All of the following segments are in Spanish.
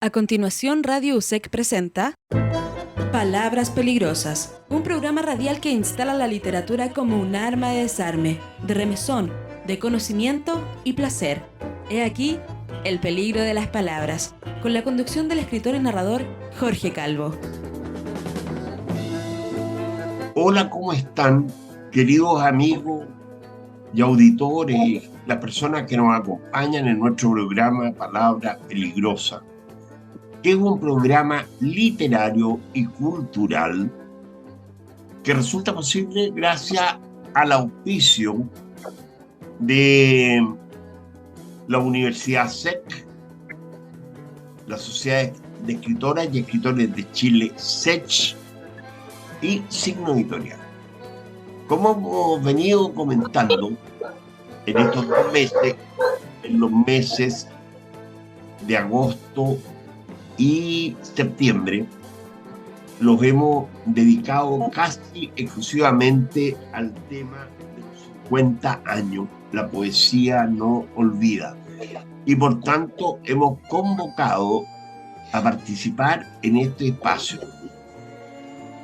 A continuación, Radio USEC presenta Palabras Peligrosas, un programa radial que instala la literatura como un arma de desarme, de remesón, de conocimiento y placer. He aquí el peligro de las palabras, con la conducción del escritor y narrador Jorge Calvo. Hola, ¿cómo están, queridos amigos y auditores, las personas que nos acompañan en nuestro programa Palabras Peligrosas, que es un programa literario y cultural que resulta posible gracias al auspicio de la Universidad SEC, la Sociedad de Escritoras y Escritores de Chile, SECH, y Signo Editorial. Como hemos venido comentando en estos 2 meses, en los meses de agosto y septiembre, los hemos dedicado casi exclusivamente al tema de los 50 años. La poesía no olvida. Y por tanto hemos convocado a participar en este espacio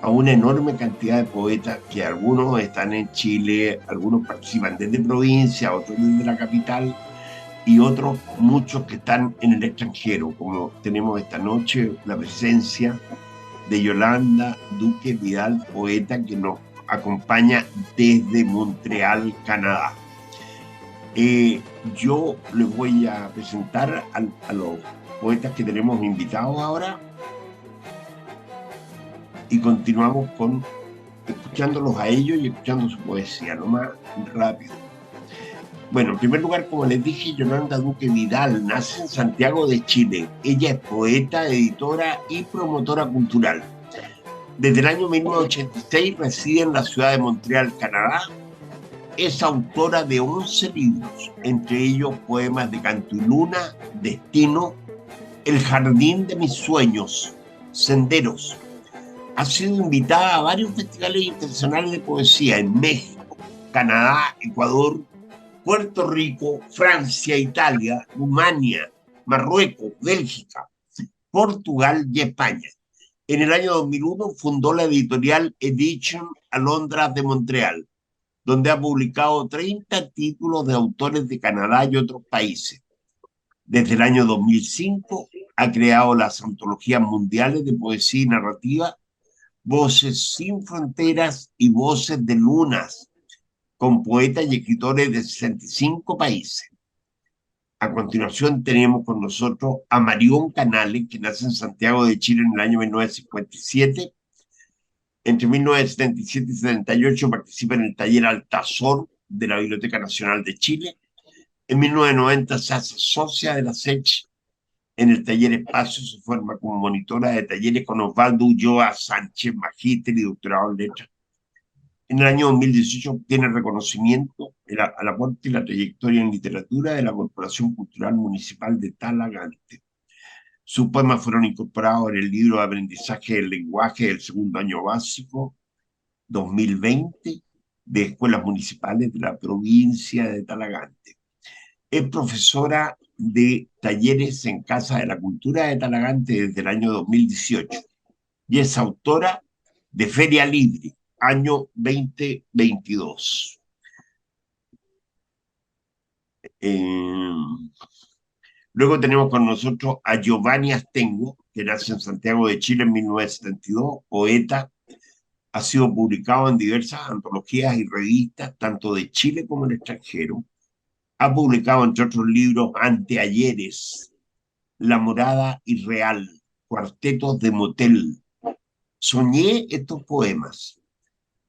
a una enorme cantidad de poetas que algunos están en Chile, algunos participan desde provincia, otros desde la capital y otros muchos que están en el extranjero, como tenemos esta noche la presencia de Yolanda Duque Vidal, poeta que nos acompaña desde Montreal, Canadá. Yo les voy a presentar a los poetas que tenemos invitados ahora y continuamos con escuchándolos a ellos y escuchando su poesía, lo más rápido. Bueno, en primer lugar, como les dije, Yolanda Duque Vidal nace en Santiago de Chile. Ella es poeta, editora y promotora cultural. Desde el año 1986 reside en la ciudad de Montreal, Canadá. Es autora de 11 libros, entre ellos poemas de Canto y Luna, Destino, El jardín de mis sueños, Senderos. Ha sido invitada a varios festivales internacionales de poesía en México, Canadá, Ecuador, Puerto Rico, Francia, Italia, Rumania, Marruecos, Bélgica, Portugal y España. En el año 2001 fundó la editorial Edition Alondra de Montreal, donde ha publicado 30 títulos de autores de Canadá y otros países. Desde el año 2005 ha creado las antologías mundiales de poesía y narrativa Voces sin Fronteras y Voces de Lunas, con poetas y escritores de 65 países. A continuación tenemos con nosotros a Marión Canales, que nace en Santiago de Chile en el año 1957. Entre 1977 y 78 participa en el taller Altazor de la Biblioteca Nacional de Chile. En 1990 se hace socia de la SECH. En el taller Espacio se forma como monitora de talleres con Osvaldo Ulloa Sánchez, magíster y doctorado en letras. En el año 2018 obtiene reconocimiento al aporte y la trayectoria en literatura de la Corporación Cultural Municipal de Talagante. Sus poemas fueron incorporados en el libro de aprendizaje del lenguaje del segundo año básico 2020 de escuelas municipales de la provincia de Talagante. Es profesora de talleres en Casa de la Cultura de Talagante desde el año 2018 y es autora de Feria Libre, año 2022. Luego tenemos con nosotros a Giovanni Astengo, que nace en Santiago de Chile en 1972, poeta. Ha sido publicado en diversas antologías y revistas, tanto de Chile como en el extranjero. Ha publicado, entre otros libros, Anteayeres, La Morada Irreal, Cuartetos de Motel. Soñé estos poemas,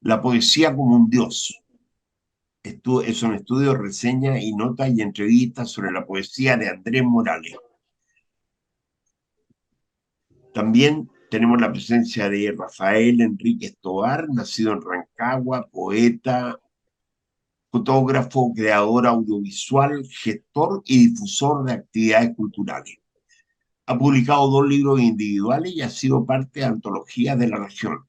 La poesía como un dios. Son estudios, reseñas y notas y entrevistas sobre la poesía de Andrés Morales. También tenemos la presencia de Rafael Enrique Tovar, nacido en Rancagua, poeta, fotógrafo, creador audiovisual, gestor y difusor de actividades culturales. Ha publicado 2 libros individuales y ha sido parte de antologías de la región.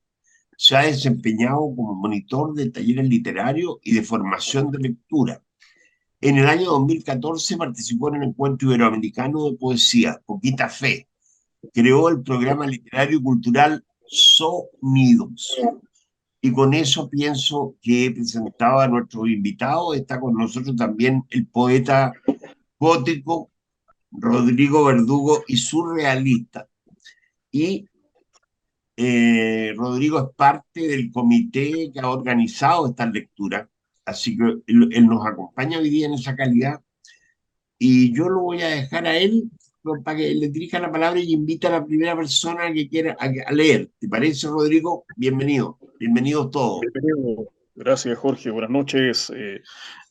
Se ha desempeñado como monitor de talleres literarios y de formación de lectura. En el año 2014 participó en el Encuentro Iberoamericano de Poesía, Poquita Fe, creó el programa literario y cultural Sonidos. Y con eso pienso que he presentado a nuestros invitados. Está con nosotros también el poeta gótico Rodrigo Verdugo y surrealista. Y Rodrigo es parte del comité que ha organizado esta lectura, así que él nos acompaña hoy día en esa calidad y yo lo voy a dejar a él para que le dirija la palabra y invite a la primera persona que quiera a leer. ¿Te parece, Rodrigo? Bienvenido, bienvenidos todos. Bienvenido. Gracias, Jorge. Buenas noches.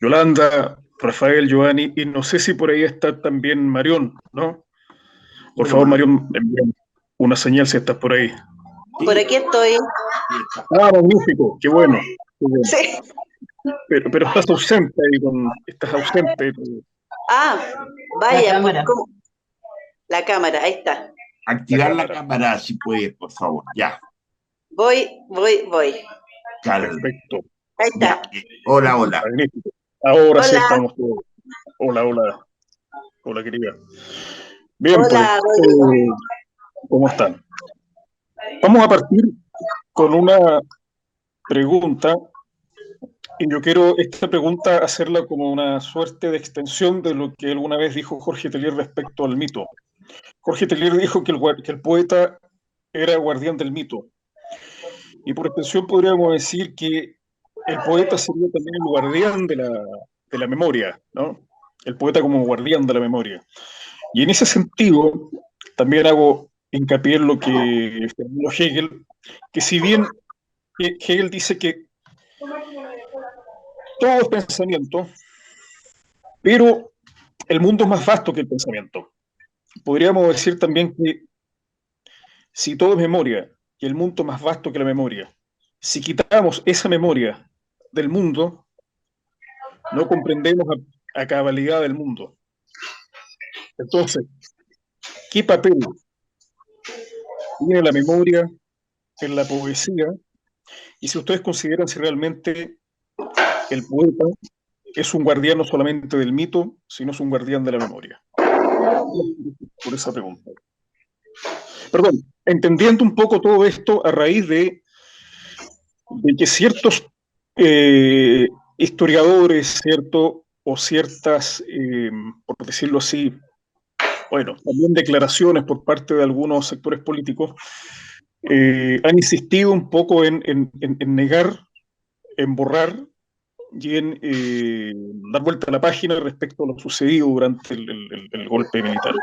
Yolanda, Rafael, Giovanni, y no sé si por ahí está también Marión, ¿no? Por favor, Marión, envíame una señal si estás por ahí. Sí. Por aquí estoy. Ah, magnífico, qué bueno. Qué bueno. Sí. Pero estás ausente ahí, estás ausente. Ah, vaya, la cámara, ahí está. Activar la cámara si puedes, por favor, ya. Voy. Perfecto. Ahí está. Hola. Magnífico. Ahora hola. Sí estamos todos. Hola, querida. Bien, hola, pues, ¿cómo están? Vamos a partir con una pregunta, y yo quiero esta pregunta hacerla como una suerte de extensión de lo que alguna vez dijo Jorge Teillier respecto al mito. Jorge Teillier dijo que el poeta era guardián del mito, y por extensión podríamos decir que el poeta sería también el guardián de la memoria, ¿no? El poeta como guardián de la memoria. Y en ese sentido, también hago hincapié en lo que escribió Hegel, que si bien Hegel dice que todo es pensamiento, pero el mundo es más vasto que el pensamiento. Podríamos decir también que si todo es memoria y el mundo es más vasto que la memoria, si quitamos esa memoria del mundo, no comprendemos a cabalidad del mundo. Entonces, ¿qué papel tiene la memoria en la poesía? Y si ustedes consideran si realmente el poeta es un guardián no solamente del mito, sino es un guardián de la memoria. Por esa pregunta. Perdón, entendiendo un poco todo esto a raíz de que ciertos historiadores, ¿cierto? O ciertas, por decirlo así, bueno, también declaraciones por parte de algunos sectores políticos, han insistido un poco en negar, en borrar y en dar vuelta a la página respecto a lo sucedido durante el golpe militar,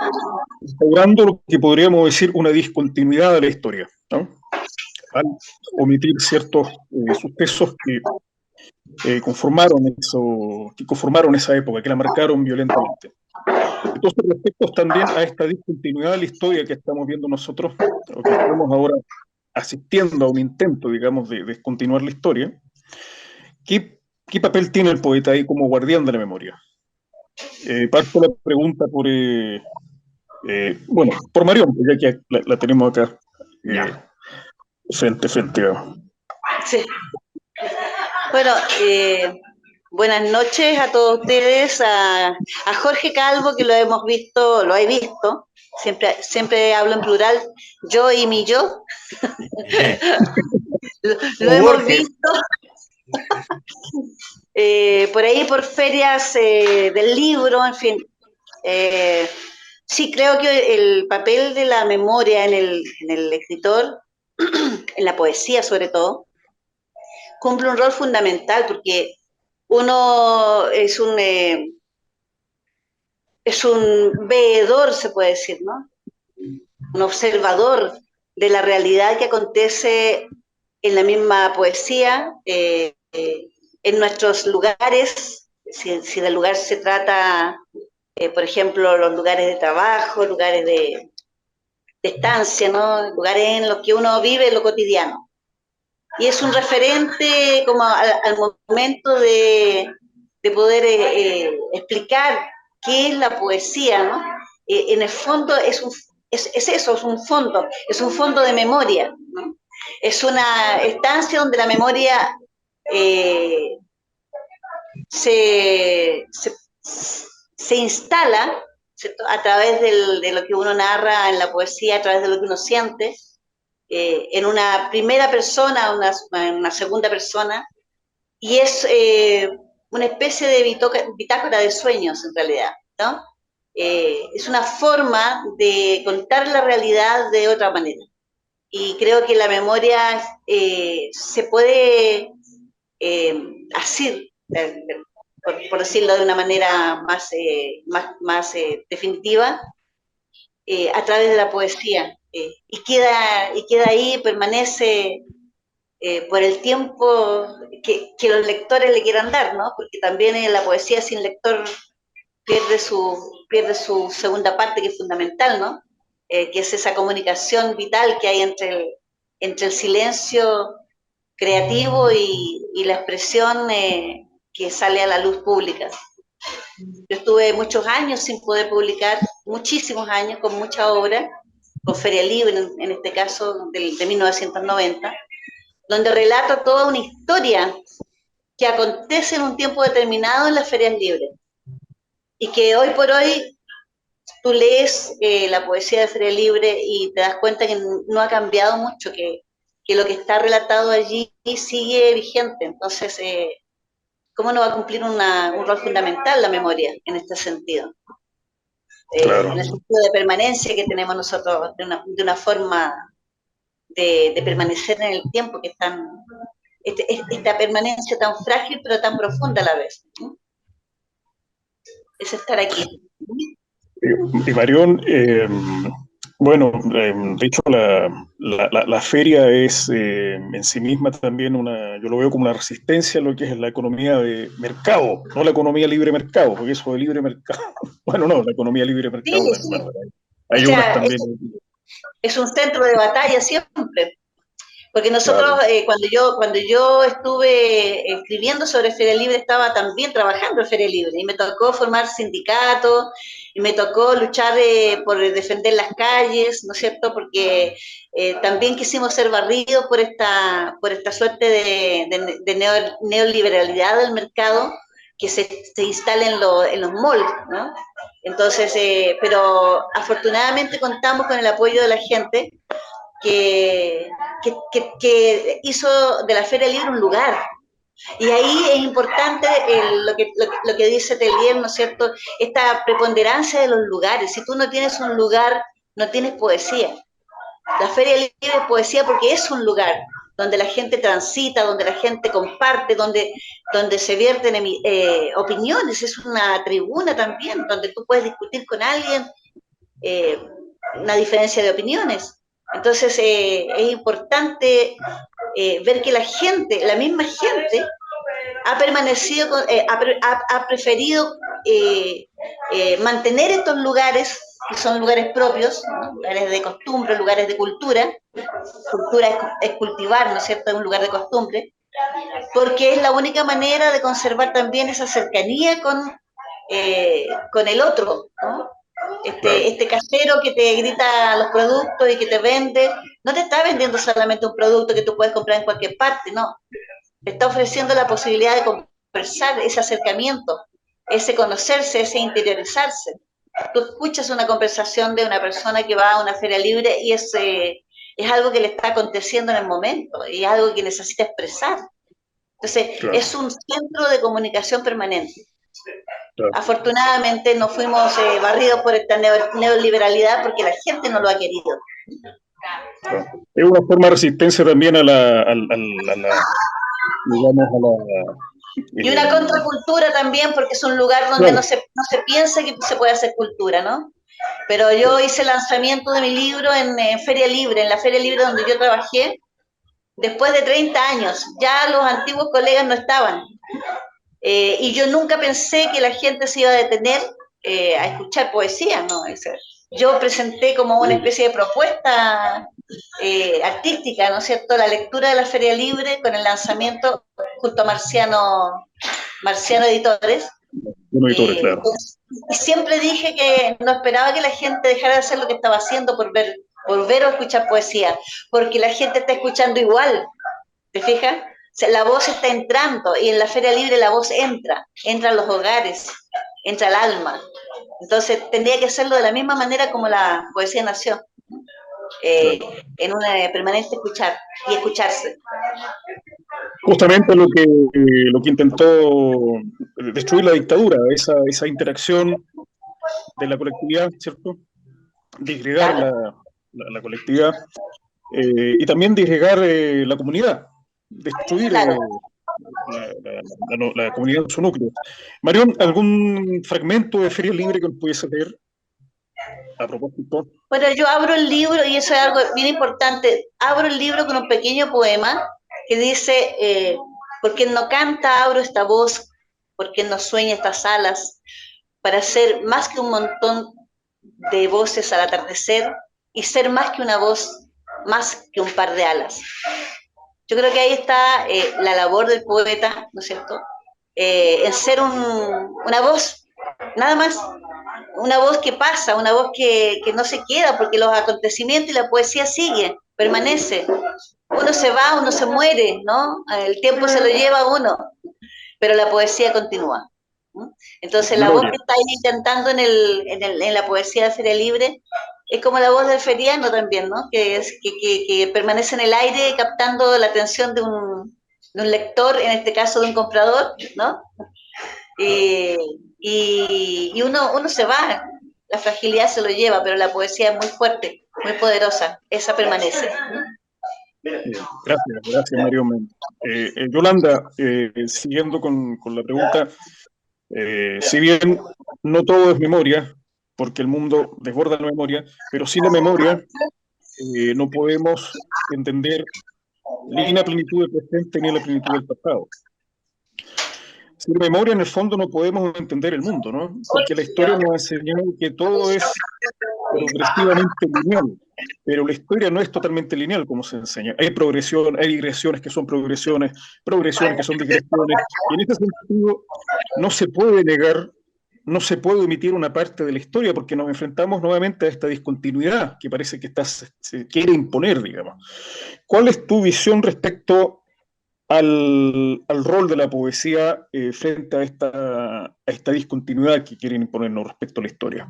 instaurando lo que podríamos decir una discontinuidad de la historia, ¿no? Al omitir ciertos sucesos que conformaron esa época, que la marcaron violentamente. Entonces, respecto también a esta discontinuidad de la historia que estamos viendo nosotros, o que estamos ahora asistiendo a un intento, digamos, de descontinuar la historia, ¿qué papel tiene el poeta ahí como guardián de la memoria? Parto la pregunta por Marión, ya que la tenemos acá frente. Sí. Bueno, buenas noches a todos ustedes, a Jorge Calvo, que lo he visto, siempre hablo en plural, yo y mi yo. lo hemos visto por ahí por ferias del libro, en fin. Sí, creo que el papel de la memoria en el escritor, en la poesía sobre todo, cumple un rol fundamental porque uno es un veedor, se puede decir, ¿no? Un observador de la realidad que acontece en la misma poesía, en nuestros lugares, si del lugar se trata, por ejemplo, los lugares de trabajo, lugares de estancia, ¿no? Lugares en los que uno vive lo cotidiano. Y es un referente como al momento de poder explicar qué es la poesía, ¿no? En el fondo es un fondo de memoria, ¿no? Es una estancia donde la memoria se instala ¿cierto? A través de lo que uno narra en la poesía, a través de lo que uno siente, en una primera persona, una segunda persona, y es una especie de bitácora de sueños en realidad, ¿no? Es una forma de contar la realidad de otra manera. Y creo que la memoria se puede asir, por decirlo de una manera más definitiva, a través de la poesía. Y queda ahí, permanece por el tiempo que los lectores le quieran dar, ¿no? Porque también la poesía sin lector pierde su segunda parte, que es fundamental, ¿no? Que es esa comunicación vital que hay entre el silencio creativo y la expresión que sale a la luz pública. Yo estuve muchos años sin poder publicar, muchísimos años, con mucha obra, con Feria Libre, en este caso, de 1990, donde relato toda una historia que acontece en un tiempo determinado en las ferias libres. Y que hoy por hoy tú lees la poesía de Feria Libre y te das cuenta que no ha cambiado mucho, que lo que está relatado allí sigue vigente. Entonces, ¿cómo no va a cumplir un rol fundamental la memoria en este sentido? Claro. En el sentido de permanencia que tenemos nosotros, de una forma de permanecer en el tiempo, que es esta permanencia tan frágil pero tan profunda a la vez, ¿no? Es estar aquí. Y Marión, bueno, de hecho la feria es en sí misma también yo lo veo como una resistencia a lo que es la economía de mercado, no la economía libre mercado, porque eso de libre mercado, bueno, no, la economía libre mercado Sí, también, sí. O hay unas sea, también. es un centro de batalla siempre. Porque nosotros, Claro, cuando yo estuve escribiendo sobre Feria Libre, estaba también trabajando en Feria Libre y me tocó formar sindicatos y me tocó luchar por defender las calles, ¿no es cierto? Porque también quisimos ser barridos por esta suerte de neoliberalidad del mercado que se instala en los malls, ¿no? Entonces, pero afortunadamente contamos con el apoyo de la gente que, que hizo de la Feria Libre un lugar. Y ahí es importante lo que dice Tellier, ¿no es cierto? Esta preponderancia de los lugares. Si tú no tienes un lugar, no tienes poesía. La Feria Libre es poesía porque es un lugar donde la gente transita, donde la gente comparte, donde se vierten opiniones. Es una tribuna también, donde tú puedes discutir con alguien eh, una diferencia de opiniones. Entonces es importante ver que la misma gente, ha permanecido, ha preferido mantener estos lugares, que son lugares propios, ¿no? Lugares de costumbre, lugares de cultura. Cultura es cultivar, ¿no es cierto?, es un lugar de costumbre, porque es la única manera de conservar también esa cercanía con el otro, ¿no? claro. Este casero que te grita los productos y que te vende, no te está vendiendo solamente un producto que tú puedes comprar en cualquier parte, no. Te está ofreciendo la posibilidad de conversar, ese acercamiento, ese conocerse, ese interiorizarse. Tú escuchas una conversación de una persona que va a una feria libre y es algo que le está aconteciendo en el momento y es algo que necesita expresar. Entonces, Claro, es un centro de comunicación permanente. claro, Afortunadamente no fuimos barridos por esta neoliberalidad porque la gente no lo ha querido. claro. Es una forma de resistencia también digamos, Y una contracultura también, porque es un lugar donde claro, no se piensa que se puede hacer cultura, ¿no? Pero yo hice el lanzamiento de mi libro en Feria Libre, en la Feria Libre donde yo trabajé, después de 30 años. Ya los antiguos colegas no estaban. Y yo nunca pensé que la gente se iba a detener a escuchar poesía, ¿no? Yo presenté como una especie de propuesta artística, ¿no es cierto?, la lectura de la Feria Libre con el lanzamiento junto a Marciano Editores. un editor, claro. Y siempre dije que no esperaba que la gente dejara de hacer lo que estaba haciendo por ver o escuchar poesía, porque la gente está escuchando igual, ¿te fijas? O sea, la voz está entrando y en la Feria Libre la voz entra a los hogares, entra al alma. Entonces tendría que hacerlo de la misma manera como la poesía nació, en una permanente escuchar y escucharse. Justamente lo que intentó destruir la dictadura, esa interacción de la colectividad, ¿cierto? Disgregar Claro. la colectividad y también disgregar la comunidad, destruir Claro. la comunidad en su núcleo. Marión, ¿algún fragmento de Feria Libre que nos pudiese leer a propósito? Bueno, yo abro el libro, y eso es algo bien importante, abro el libro con un pequeño poema que dice, por quien no canta abro esta voz, por quien no sueña estas alas, para ser más que un montón de voces al atardecer y ser más que una voz, más que un par de alas. Yo creo que ahí está la labor del poeta, ¿no es cierto? En ser una voz, nada más, una voz que pasa, una voz que no se queda, porque los acontecimientos y la poesía siguen, permanece. Uno se va, uno se muere, ¿no? El tiempo se lo lleva a uno, pero la poesía continúa. Entonces la voz Gloria. que está ahí cantando en la poesía de Feria Libre es como la voz del feriano también, ¿no? Que permanece en el aire captando la atención de un lector, en este caso de un comprador, ¿no? Y uno se va, la fragilidad se lo lleva, pero la poesía es muy fuerte, muy poderosa, esa permanece. Gracias, Mario. Yolanda, siguiendo con la pregunta, si bien no todo es memoria, porque el mundo desborda la memoria, pero sin la memoria no podemos entender ni la plenitud del presente ni la plenitud del pasado. Sin memoria, en el fondo, no podemos entender el mundo, ¿no? Porque la historia nos ha enseñado que todo es progresivamente lineal, pero la historia no es totalmente lineal, como se enseña. Hay progresión, hay digresiones que son progresiones, progresiones que son digresiones, y en ese sentido no se puede negar, no se puede omitir una parte de la historia, porque nos enfrentamos nuevamente a esta discontinuidad que parece que se quiere imponer, digamos. ¿Cuál es tu visión respecto al rol de la poesía frente a esta discontinuidad que quieren imponernos respecto a la historia?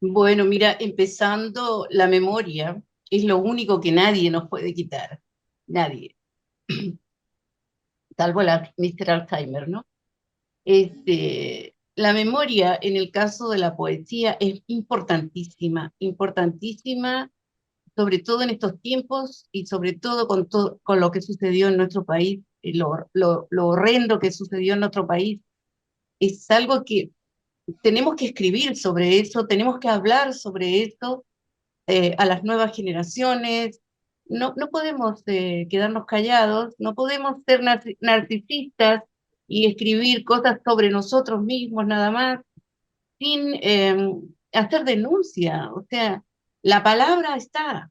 Bueno, mira, empezando, la memoria es lo único que nadie nos puede quitar. Nadie. Salvo la Mr. Alzheimer, ¿no? La memoria, en el caso de la poesía, es importantísima, importantísima, sobre todo en estos tiempos y sobre todo con lo que sucedió en nuestro país, y lo horrendo que sucedió en nuestro país. Es algo que tenemos que escribir sobre eso, tenemos que hablar sobre eso a las nuevas generaciones. No podemos quedarnos callados, no podemos ser narcisistas y escribir cosas sobre nosotros mismos nada más, sin hacer denuncia. O sea, la palabra está,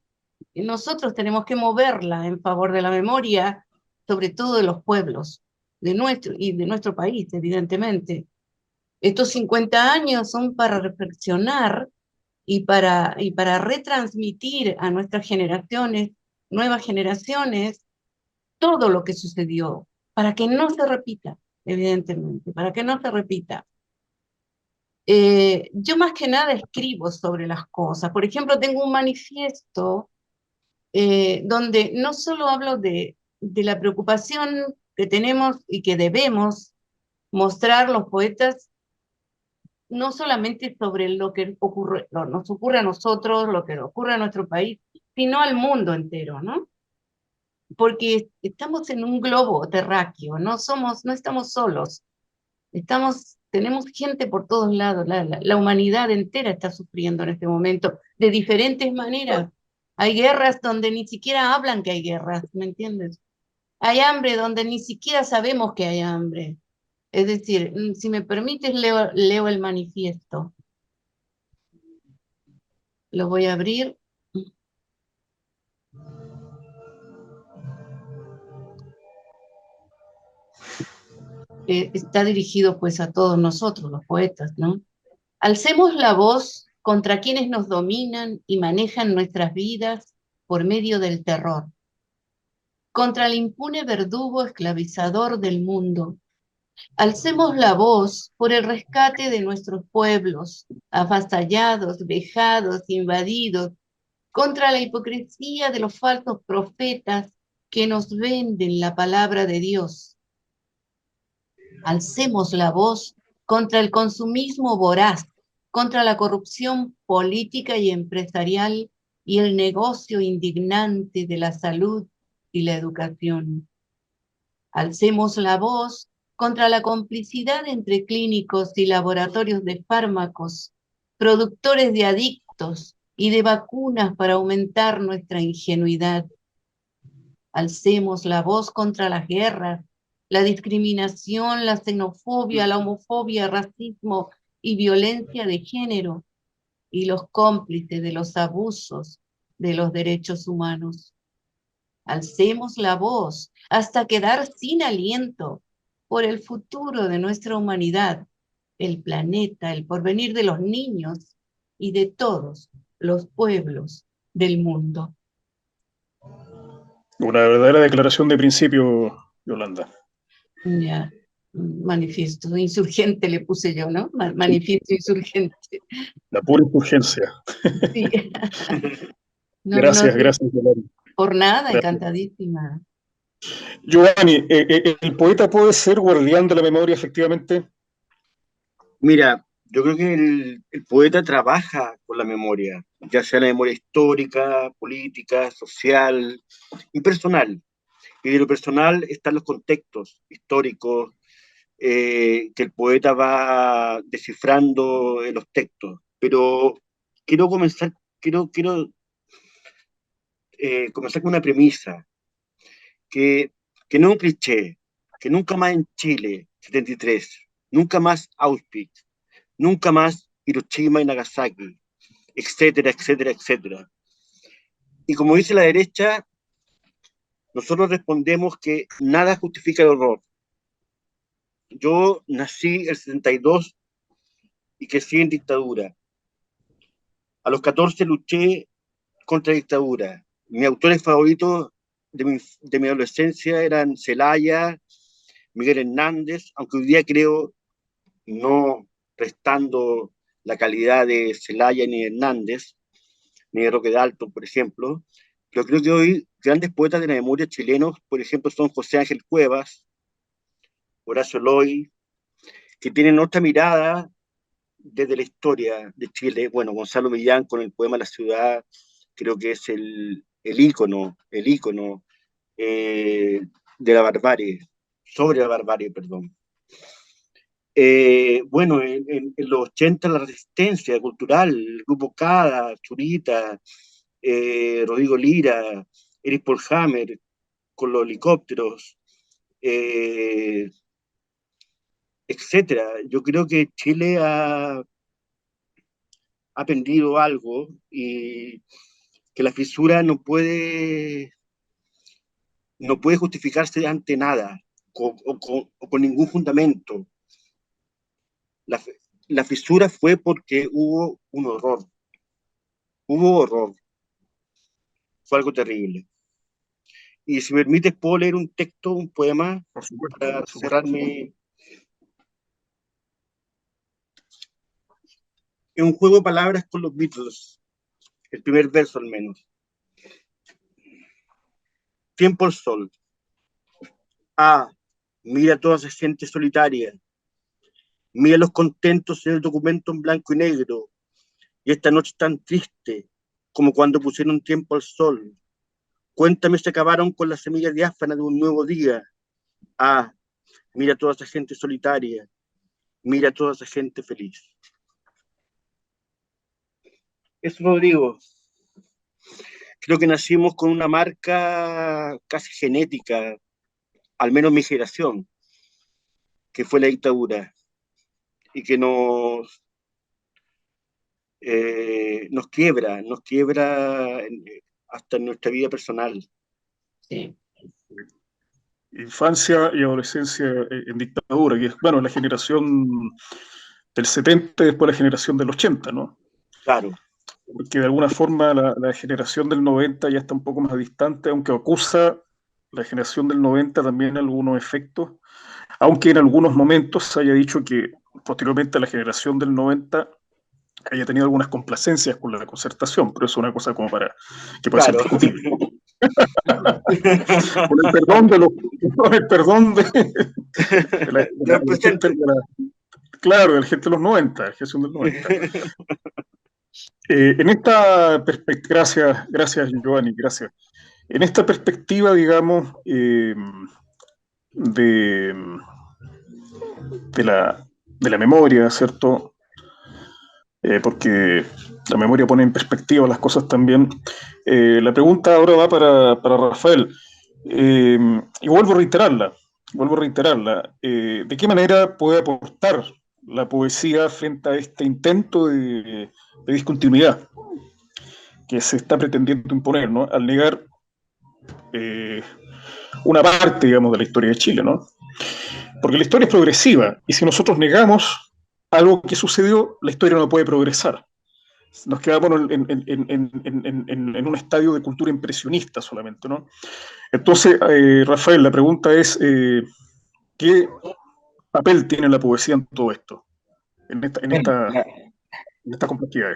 nosotros tenemos que moverla en favor de la memoria, sobre todo de los pueblos, de nuestro país, evidentemente. Estos 50 años son para reflexionar y para retransmitir a nuestras generaciones, nuevas generaciones, todo lo que sucedió, para que no se repita, evidentemente, para que no se repita. Yo más que nada escribo sobre las cosas. Por ejemplo, tengo un manifiesto donde no solo hablo de la preocupación que tenemos y que debemos mostrar los poetas, no solamente sobre lo que nos ocurre a nosotros, lo que ocurre a nuestro país, sino al mundo entero, ¿no? Porque estamos en un globo terráqueo, no estamos solos, tenemos gente por todos lados, la humanidad entera está sufriendo en este momento, de diferentes maneras. Hay guerras donde ni siquiera hablan que hay guerras, ¿me entiendes? Hay hambre donde ni siquiera sabemos que hay hambre. Es decir, si me permites, leo el manifiesto. Lo voy a abrir. Está dirigido pues a todos nosotros, los poetas, ¿no? Alcemos la voz contra quienes nos dominan y manejan nuestras vidas por medio del terror. Contra el impune verdugo esclavizador del mundo, Alcemos la voz por el rescate de nuestros pueblos, avasallados, vejados, invadidos, contra la hipocresía de los falsos profetas que nos venden la palabra de Dios. Alcemos la voz contra el consumismo voraz, contra la corrupción política y empresarial y el negocio indignante de la salud y la educación. Alcemos la voz contra la complicidad entre clínicos y laboratorios de fármacos, productores de adictos y de vacunas para aumentar nuestra ingenuidad. Alcemos la voz contra las guerras, la discriminación, la xenofobia, la homofobia, racismo y violencia de género, y los cómplices de los abusos de los derechos humanos. Alcemos la voz hasta quedar sin aliento por el futuro de nuestra humanidad, el planeta, el porvenir de los niños y de todos los pueblos del mundo. Una verdadera declaración de principio, Yolanda. Ya, manifiesto insurgente le puse yo, ¿no? Manifiesto insurgente. La pura insurgencia. Sí. Gracias, gracias, Yolanda. Por nada, Gracias. encantadísima. Giovanni, ¿el poeta puede ser guardián de la memoria, efectivamente? Mira, yo creo que el poeta trabaja con la memoria, ya sea la memoria histórica, política, social y personal. Y de lo personal están los contextos históricos que el poeta va descifrando en los textos. Pero quiero comenzar, comenzar con una premisa, que no es un cliché, que nunca más en Chile, 73, nunca más Auschwitz, nunca más Hiroshima y Nagasaki, etcétera, etcétera, etcétera. Y como dice la derecha, nosotros respondemos que nada justifica el horror. Yo nací el 72 y crecí en dictadura. A los 14 luché contra la dictadura. Mis autores favoritos de mi adolescencia eran Celaya, Miguel Hernández, aunque hoy día creo, no restando la calidad de Celaya ni de Hernández, ni de Roque Dalton, por ejemplo, pero creo que hoy grandes poetas de la memoria chilenos, por ejemplo, son José Ángel Cuevas, Horacio Loy, que tienen otra mirada desde la historia de Chile. Bueno, Gonzalo Millán con el poema La Ciudad, creo que es el ícono de la barbarie, sobre la barbarie, perdón. Bueno, en los 80 la resistencia cultural, el grupo CADA, Churita, Rodrigo Lira, Eric Polhammer, con los helicópteros, etcétera. Yo creo que Chile ha aprendido algo y que la fisura no puede justificarse ante nada o con ningún fundamento. La fisura fue porque hubo un horror. Hubo horror. Fue algo terrible. Y si me permites, puedo leer un texto, un poema, Por supuesto, para cerrarme. Es un juego de palabras con los Beatles, el primer verso al menos. Tiempo al sol. Ah, mira toda esa gente solitaria. Mira los contentos en el documento en blanco y negro. Y esta noche tan triste como cuando pusieron tiempo al sol. Cuéntame si acabaron con la semilla diáfana de un nuevo día. Ah, mira toda esa gente solitaria. Mira toda esa gente feliz. Eso, Rodrigo. Creo que nacimos con una marca casi genética, al menos mi generación, que fue la dictadura, y que nos quiebra hasta en nuestra vida personal. Sí. Infancia y adolescencia en dictadura, que es, bueno, la generación del 70 y después la generación del 80, ¿no? Claro. Porque de alguna forma la generación del 90 ya está un poco más distante, aunque acusa la generación del 90 también algunos efectos. aunque en algunos momentos se haya dicho que posteriormente a la generación del 90 haya tenido algunas complacencias con la Concertación, pero eso es una cosa como para que puede ser Claro. discutible. Con el perdón de los, con el perdón de la gente, claro, de la gente de los 90, la generación del 90. En esta perspectiva, gracias Giovanni, gracias. En esta perspectiva, digamos, de, de la memoria, ¿cierto? Porque la memoria pone en perspectiva las cosas también. La pregunta ahora va para Rafael. Y vuelvo a reiterarla. ¿De qué manera puede aportar la poesía frente a este intento de discontinuidad que se está pretendiendo imponer, ¿no? Al negar una parte, digamos, de la historia de Chile, ¿no? Porque la historia es progresiva, y si nosotros negamos algo que sucedió, la historia no puede progresar. Nos quedamos en un estadio de cultura impresionista solamente, ¿no? Entonces, Rafael, la pregunta es, ¿qué papel tiene la poesía en todo esto? En Bueno, esta complejidad.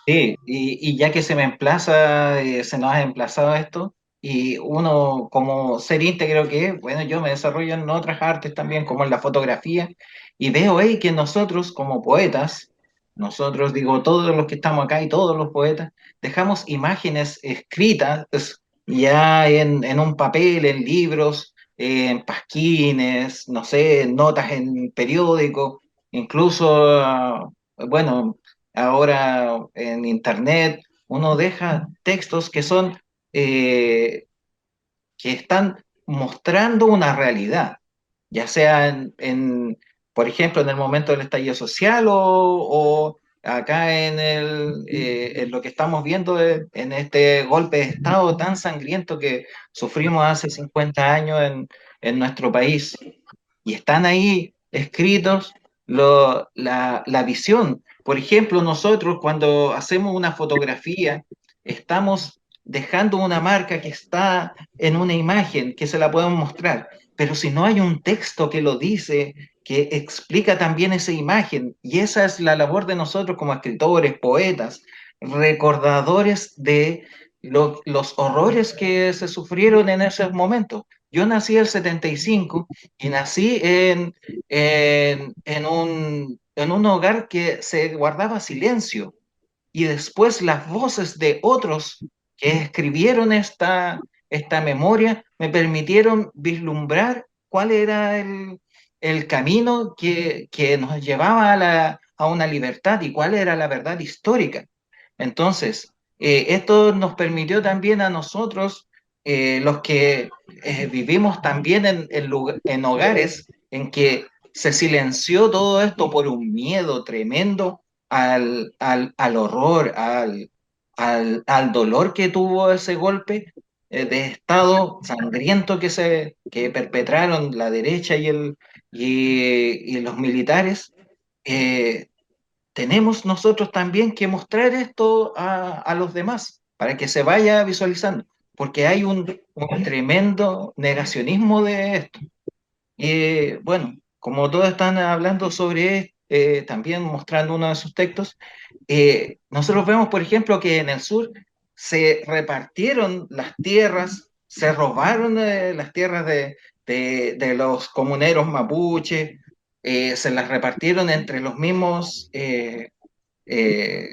sí, y ya que se me emplaza, se nos ha emplazado esto, y uno como ser íntegro que es, bueno, yo me desarrollo en otras artes también, como en la fotografía, y veo ahí que nosotros como poetas, nosotros digo, todos los que estamos acá y todos los poetas, dejamos imágenes escritas ya en un papel, en libros, en pasquines, no sé, en notas en periódicos, incluso, bueno, ahora en internet uno deja textos que son, eh, que están mostrando una realidad, ya sea por ejemplo, en el momento del estallido social o acá en lo que estamos viendo en este golpe de Estado tan sangriento que sufrimos hace 50 años en nuestro país. Y están ahí escritos la visión. Por ejemplo, nosotros cuando hacemos una fotografía, estamos dejando una marca que está en una imagen que se la podemos mostrar, pero si no hay un texto que lo dice, que explica también esa imagen, y esa es la labor de nosotros como escritores, poetas, recordadores de los horrores que se sufrieron en esos momentos. Yo nací en el 75 y nací en un hogar que se guardaba silencio, y después las voces de otros que escribieron esta memoria me permitieron vislumbrar cuál era el camino que nos llevaba a una libertad y cuál era la verdad histórica. Entonces, esto nos permitió también a nosotros, los que vivimos también en hogares en que se silenció todo esto por un miedo tremendo al horror, al dolor que tuvo ese golpe de Estado sangriento que perpetraron la derecha y los militares. eh, Tenemos nosotros también que mostrar esto a los demás para que se vaya visualizando, porque hay un tremendo negacionismo de esto. Y bueno, como todos están hablando sobre, también mostrando uno de sus textos, nosotros vemos, por ejemplo, que en el sur se repartieron las tierras, se robaron las tierras de los comuneros mapuche, se las repartieron entre eh,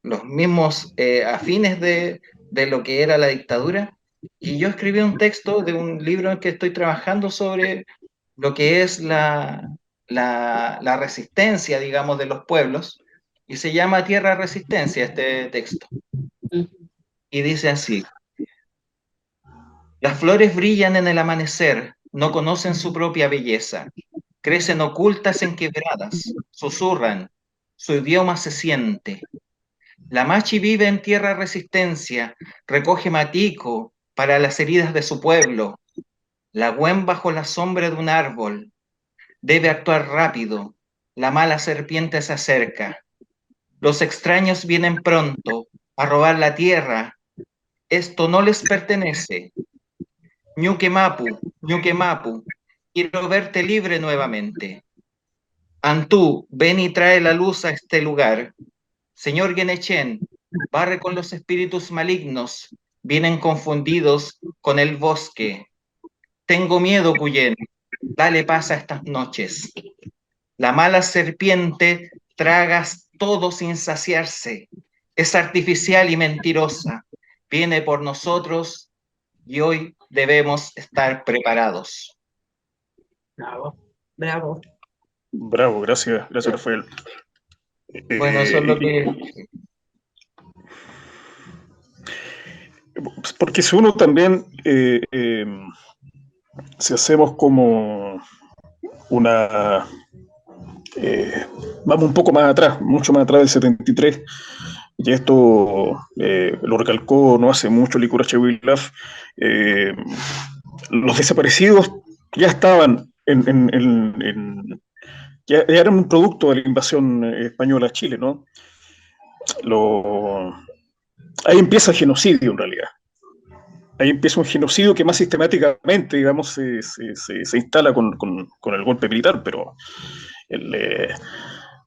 los mismos afines de lo que era la dictadura. Y yo escribí un texto de un libro en que estoy trabajando sobre lo que es la resistencia, digamos, de los pueblos, y se llama Tierra Resistencia este texto. Y dice así: las flores brillan en el amanecer, no conocen su propia belleza, crecen ocultas en quebradas, susurran, su idioma se siente. La machi vive en Tierra Resistencia, recoge matico para las heridas de su pueblo. La güen bajo la sombra de un árbol. Debe actuar rápido. La mala serpiente se acerca. Los extraños vienen pronto a robar la tierra. Esto no les pertenece. Ñuque Mapu, Ñuque Mapu. quiero verte libre nuevamente. Antú, ven y trae la luz a este lugar. Señor Genechen, barre con los espíritus malignos, vienen confundidos con el bosque. Tengo miedo, Cuyen, dale paz a estas noches. La mala serpiente tragas todo sin saciarse. Es artificial y mentirosa. Viene por nosotros y hoy debemos estar preparados. Bravo, bravo. Bravo, gracias, Rafael. Bueno, eso es lo que... Porque si uno también, si hacemos como una... vamos un poco más atrás, mucho más atrás del 73, y esto lo recalcó no hace mucho Licurache Willaf, los desaparecidos ya estaban ya eran un producto de la invasión española a Chile, ¿no? Ahí empieza el genocidio en realidad. Ahí empieza un genocidio que más sistemáticamente, digamos, se instala con el golpe militar, pero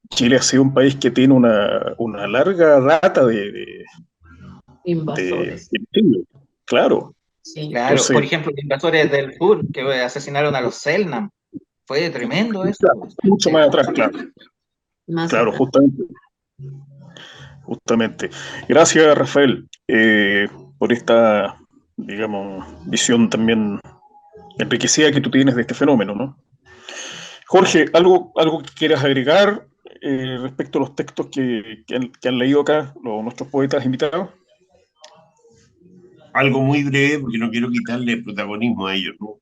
Chile ha sido un país que tiene una larga data de Invasores. Claro. Sí. Claro, Entonces, por ejemplo, los invasores del sur que asesinaron a los Selknam. Fue tremendo eso. claro, mucho más atrás, claro. Más Claro, atrás. justamente. Gracias, Rafael, por esta, digamos, visión también enriquecida que tú tienes de este fenómeno, ¿no? Jorge, ¿algo que quieras agregar respecto a los textos que han leído acá nuestros poetas invitados? Algo muy breve, porque no quiero quitarle el protagonismo a ellos, ¿no?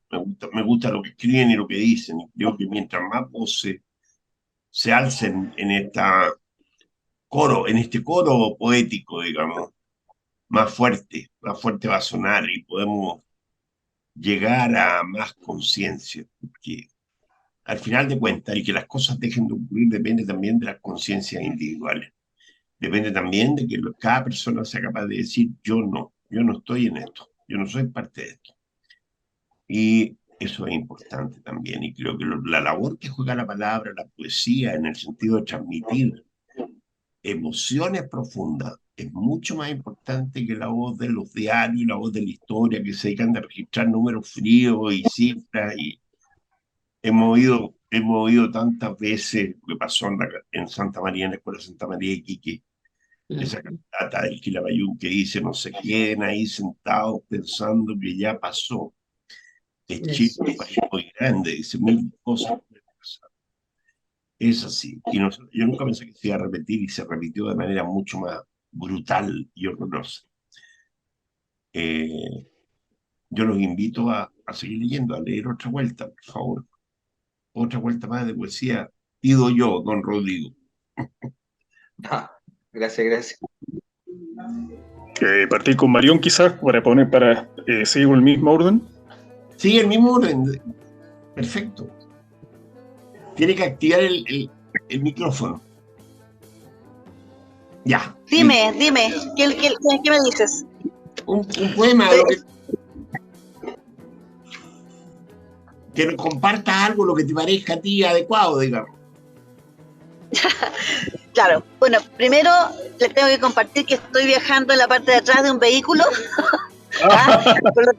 Me gusta lo que escriben y lo que dicen. Y creo que mientras más voces se alcen en este coro poético, digamos, más fuerte va a sonar y podemos llegar a más conciencia. Porque al final de cuentas, y que las cosas dejen de ocurrir depende también de las conciencias individuales. Depende también de que cada persona sea capaz de decir, yo no estoy en esto, yo no soy parte de esto. Y eso es importante también, y creo que la labor que juega la palabra, la poesía, en el sentido de transmitir emociones profundas, es mucho más importante que la voz de los diarios, la voz de la historia, que se dedican a registrar números fríos y cifras. Y hemos oído tantas veces lo que pasó en Santa María, en la Escuela Santa María de Iquique, esa cantata del Quilapayún que dice, no se queden ahí sentados pensando que ya pasó. Es Chile un país muy grande, dice mil cosas pueden pasar. Es así. Y yo nunca pensé que se iba a repetir y se repitió de manera mucho más brutal y horrorosa. Yo los invito a seguir leyendo, a leer otra vuelta, por favor. Otra vuelta más de poesía. Pido yo, don Rodrigo. Gracias. Partir con Marión quizás para seguir con el mismo orden. Sí, el mismo orden. Perfecto. Tiene que activar el micrófono. Ya. Dime, ¿qué me dices? Un poema. Que nos compartas algo, lo que te parezca a ti adecuado, digamos. Claro, bueno, primero les tengo que compartir que estoy viajando en la parte de atrás de un vehículo. Por lo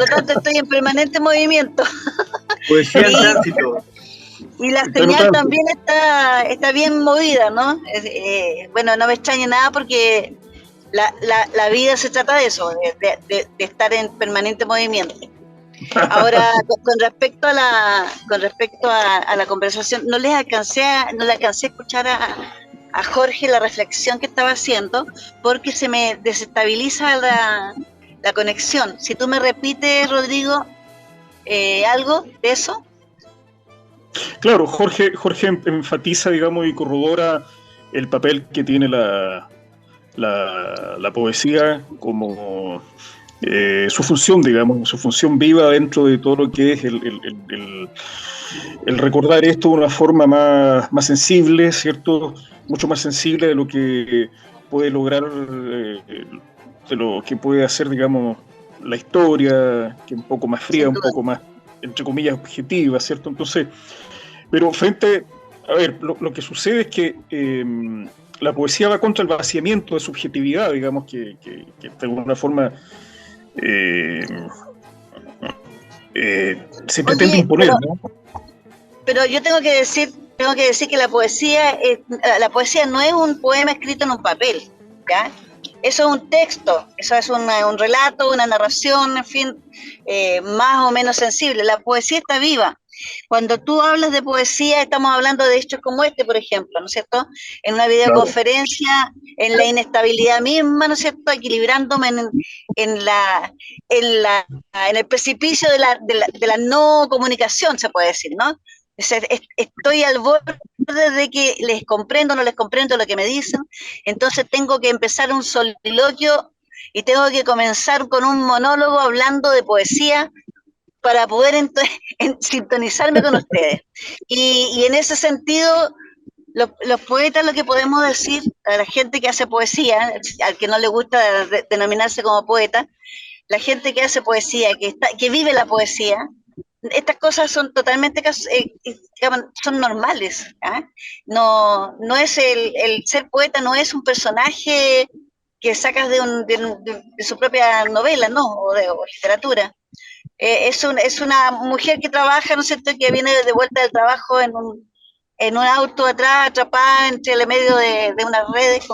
tanto estoy en permanente movimiento. Poesía en tránsito. Y la señal también está bien movida, ¿no? Bueno, no me extraña nada porque la vida se trata de eso, de estar en permanente movimiento. Ahora, con respecto a la conversación, no le alcancé a escuchar a Jorge la reflexión que estaba haciendo, porque se me desestabiliza la conexión. Si tú me repites, Rodrigo, algo de eso. Claro, Jorge enfatiza, digamos, y corrobora el papel que tiene la poesía como su función, digamos, su función viva dentro de todo lo que es el recordar esto de una forma más sensible, ¿cierto? Mucho más sensible de lo que puede lograr, de lo que puede hacer, digamos, la historia, que es un poco más fría, Sin un duda. poco más, entre comillas, objetiva, ¿cierto? Entonces, pero a ver, lo que sucede es que la poesía va contra el vaciamiento de subjetividad, digamos, que de alguna forma eh, se pretende Oye, imponer, ¿no? pero yo tengo que decir que la poesía no es un poema escrito en un papel, ¿ya? Eso es un texto, eso es un relato, una narración, en fin, más o menos sensible. La poesía está viva. Cuando tú hablas de poesía, estamos hablando de hechos como este, por ejemplo, ¿no es cierto? En una Claro, videoconferencia, en la inestabilidad misma, ¿no es cierto? Equilibrándome en la, en el precipicio de la no comunicación, se puede decir, ¿no? Estoy al borde de que les comprendo, no les comprendo lo que me dicen, entonces tengo que empezar un soliloquio y tengo que comenzar con un monólogo hablando de poesía para poder sintonizarme con ustedes. Y en ese sentido, los poetas, lo que podemos decir a la gente que hace poesía, al que no le gusta denominarse como poeta, la gente que hace poesía, que vive la poesía, estas cosas son totalmente, digamos, son normales. ¿Ah? No, no es el ser poeta no es un personaje que sacas de su propia novela, ¿no? O literatura. Es una mujer que trabaja, ¿no es cierto?, que viene de vuelta del trabajo en un auto atrás, atrapada entre el medio de unas redes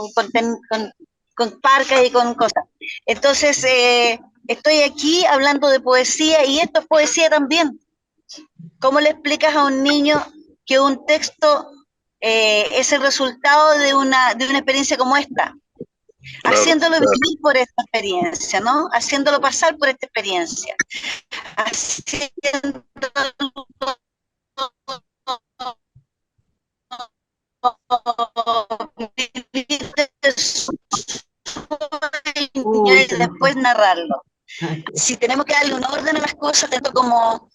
con parcas y con cosas. Entonces, estoy aquí hablando de poesía y esto es poesía también. ¿Cómo le explicas a un niño que un texto es el resultado de una experiencia como esta? claro. Haciéndolo vivir por esta experiencia, ¿no? Haciéndolo pasar por esta experiencia. Haciéndolo vivir de su sueño Uy, y se nos fue. después narrarlo. Ay, Si tenemos que darle un orden a las cosas, tanto como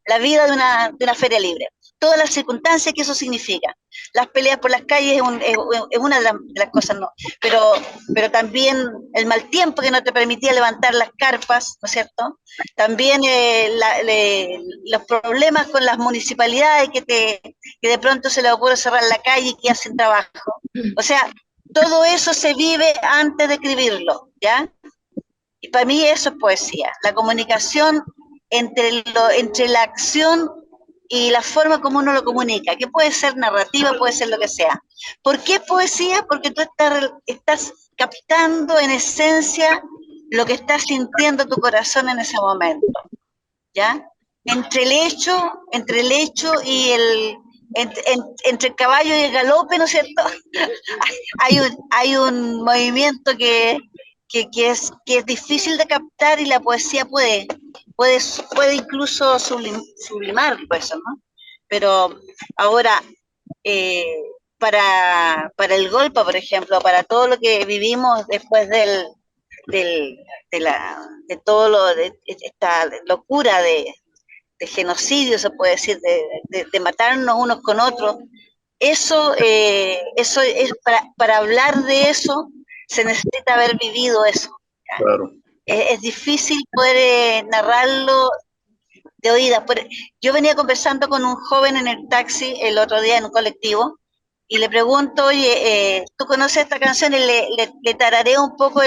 la vida de una feria libre. Todas las circunstancias que eso significa. Las peleas por las calles es una de las cosas, no. Pero también el mal tiempo que no te permitía levantar las carpas, ¿no es cierto? También los problemas con las municipalidades que de pronto se les ocurre cerrar la calle y que hacen trabajo. O sea, todo eso se vive antes de escribirlo, ¿ya? Y para mí eso es poesía, la comunicación entre la acción y la forma como uno lo comunica, que puede ser narrativa, puede ser lo que sea. ¿Por qué poesía? Porque tú estás captando en esencia lo que está sintiendo tu corazón en ese momento, ¿ya? Entre el hecho y entre el caballo y el galope, ¿no es cierto? Hay un movimiento que es difícil de captar y la poesía puede, puede incluso sublimar eso, ¿no? Pero ahora, eh, para el golpe, por ejemplo, para todo lo que vivimos después del, de todo de esta locura de genocidio, se puede decir, de matarnos unos con otros, eso es para hablar de eso se necesita haber vivido eso. Claro. Es difícil poder narrarlo de oídas. Yo venía conversando con un joven en el taxi el otro día en un colectivo y le pregunto, oye, ¿tú conoces esta canción? Y le tarareo un poco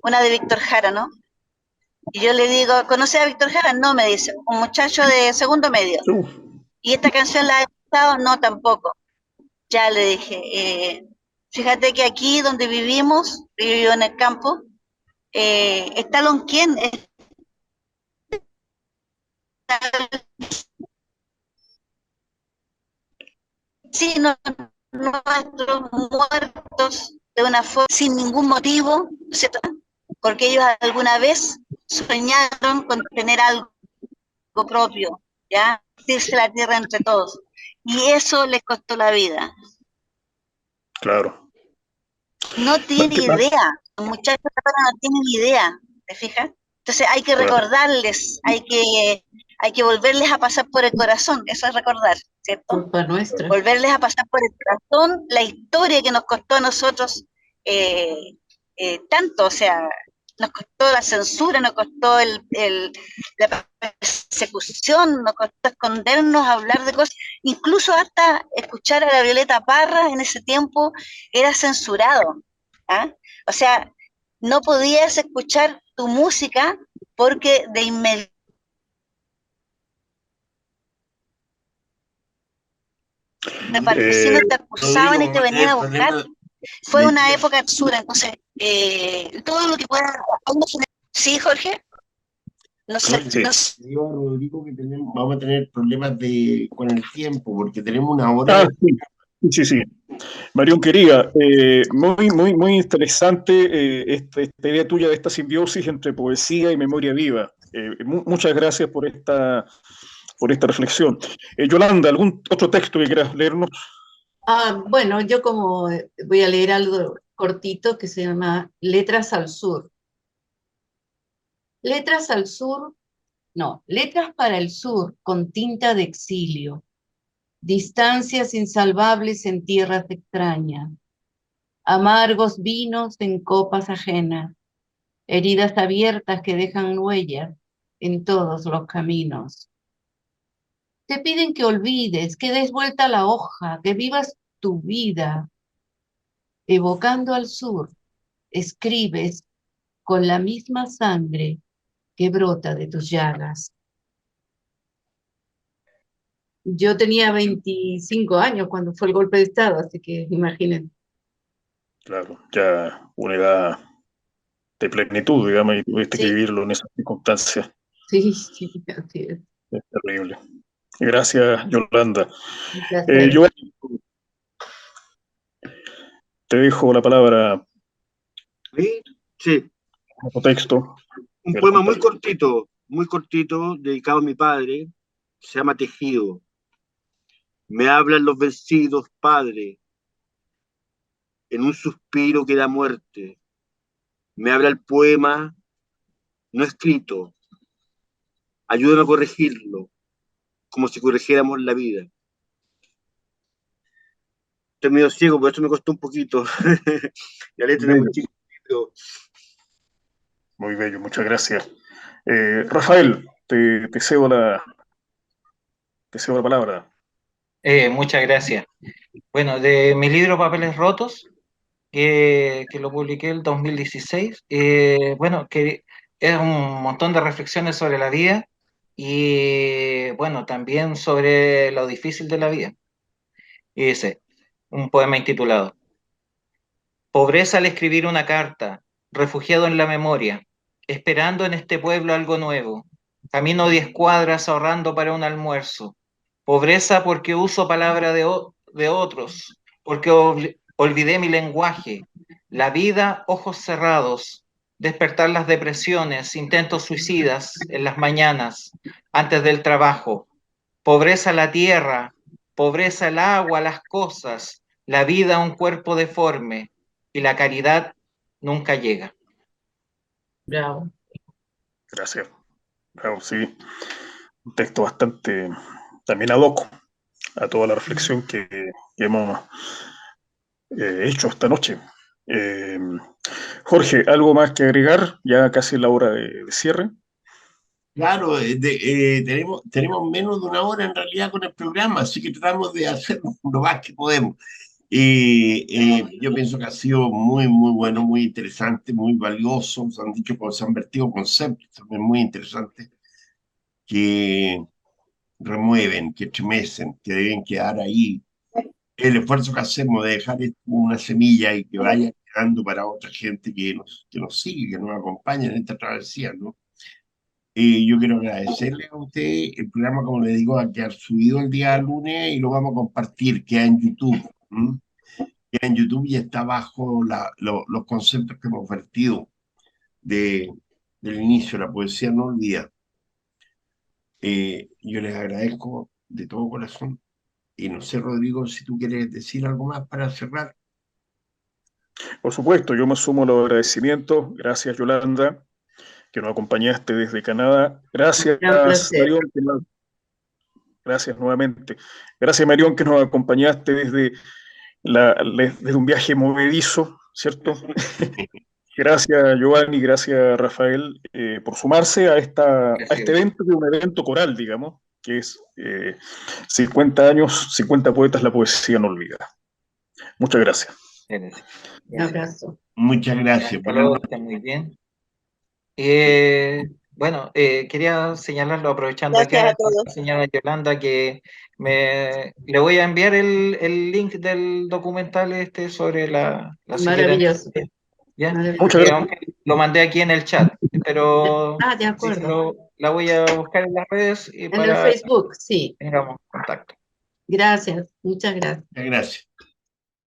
una de Víctor Jara, ¿no? Y yo le digo, ¿conoces a Víctor Jara? No, me dice, un muchacho de segundo medio. Uf, ¿Y esta canción la has escuchado? No, tampoco. Ya le dije, fíjate que aquí donde vivimos, yo vivo en el campo, está Lonquén, sí, nuestros muertos de una forma sin ningún motivo, ¿cierto? Porque ellos alguna vez soñaron con tener algo propio, ¿ya? Irse la tierra entre todos. Y eso les costó la vida. claro. No Más tiene que más, idea, los muchachos ahora no tienen idea, ¿te fijas? Entonces hay que claro, recordarles, hay que volverles a pasar por el corazón, eso es recordar, ¿cierto? culpa nuestra. Volverles a pasar por el corazón la historia que nos costó a nosotros tanto, o sea, nos costó la censura, nos costó la persecución, nos costó escondernos, hablar de cosas, incluso hasta escuchar a la Violeta Parra en ese tiempo era censurado. ¿Ah? O sea, no podías escuchar tu música porque de inmediato para el vecino te acusaban y Rodrigo, te va a venían tener a buscar. problemas Fue de... una época absurda, entonces, todo lo que pueda... Sí, Jorge, no sé, No, Sí. no sé. digo, Rodrigo, que vamos a tener problemas con el tiempo, porque tenemos una hora de... Sí, sí, sí. Marión querida, muy interesante esta idea tuya de esta simbiosis entre poesía y memoria viva. Muchas gracias por esta reflexión. Yolanda, ¿algún otro texto que quieras leernos? Bueno, yo como voy a leer algo cortito que se llama Letras al Sur. Letras al Sur, no, Letras para el Sur con tinta de exilio. Distancias insalvables en tierras extrañas. Amargos vinos en copas ajenas. Heridas abiertas que dejan huellas en todos los caminos. Te piden que olvides, que des vuelta la hoja, que vivas tu vida. Evocando al sur, escribes con la misma sangre que brota de tus llagas. Yo tenía 25 años cuando fue el golpe de Estado, así que imaginen. Claro, ya una edad de plenitud, digamos, y tuviste que Sí, vivirlo en esas circunstancias. sí, sí, así es. Es terrible. Gracias, Yolanda. Un placer. Yo te dejo la palabra ¿Sí? Sí, como texto. un Quiero poema compartir. muy cortito, dedicado a mi padre, se llama Tejido. Me hablan los vencidos, padre, en un suspiro que da muerte. Me habla el poema no escrito. Ayúdame a corregirlo, como si corrigiéramos la vida. Estoy medio ciego, por eso me costó un poquito. La letra es muy Bello, chiquita. muy bello, muchas gracias. Rafael, te cedo la palabra. Muchas gracias. Bueno, de mi libro Papeles Rotos, que lo publiqué en el 2016, bueno, que es un montón de reflexiones sobre la vida y, bueno, también sobre lo difícil de la vida. Y dice, un poema intitulado, Pobreza al escribir una carta, refugiado en la memoria, esperando en este pueblo algo nuevo. Camino 10 cuadras ahorrando para un almuerzo. Pobreza porque uso palabra de otros, porque olvidé mi lenguaje. La vida, ojos cerrados. Despertar las depresiones, intentos suicidas en las mañanas, antes del trabajo. Pobreza la tierra, pobreza el agua, las cosas, la vida un cuerpo deforme y la caridad nunca llega. Bravo. Gracias. Bravo, sí. Un texto bastante también ad hoc a toda la reflexión que hemos hecho esta noche. Eh, Jorge, ¿algo más que agregar? Ya casi la hora de cierre. Claro, tenemos menos de una hora en realidad con el programa, así que tratamos de hacer lo más que podemos. Yo pienso que ha sido muy bueno, muy interesante, muy valioso. Se han dicho, se han vertido conceptos también muy interesantes que remueven, que estremecen, que deben quedar ahí. El esfuerzo que hacemos de dejar esto como una semilla y que vaya quedando para otra gente que nos sigue, que nos acompaña en esta travesía, ¿no? Yo quiero agradecerle a usted. El programa, como le digo, va a quedar subido el día lunes y lo vamos a compartir, queda en YouTube. ¿M? Queda en YouTube y está bajo los conceptos que hemos vertido de, del inicio. La poesía no olvida. Yo les agradezco de todo corazón. Y no sé, Rodrigo, si tú quieres decir algo más para cerrar. Por supuesto, yo me sumo a los agradecimientos. Gracias, Yolanda, que nos acompañaste desde Canadá. Gracias, Gran placer. Marión. Gracias nuevamente. Gracias, Marión, que nos acompañaste desde un viaje movedizo, ¿cierto? Gracias, Giovanni, gracias, Rafael, por sumarse a este Gracias. evento, que es un evento coral, digamos, que es 50 años, 50 poetas, la poesía no olvida. Muchas gracias. Gracias. Un abrazo. Muchas gracias. Hasta Buenas luego, noches. estén muy bien. Bueno, quería señalarlo, aprovechando Gracias acá a todos. la señora Yolanda, que le voy a enviar el link del documental sobre la ceguera. Maravilloso. ¿Ya? Muchas Maravilloso. gracias. Aunque lo mandé aquí en el chat, pero Ah, de sí, acuerdo. la voy a buscar en las redes y En el para Facebook, sí. que tengamos contacto. Gracias, muchas gracias. Muchas gracias.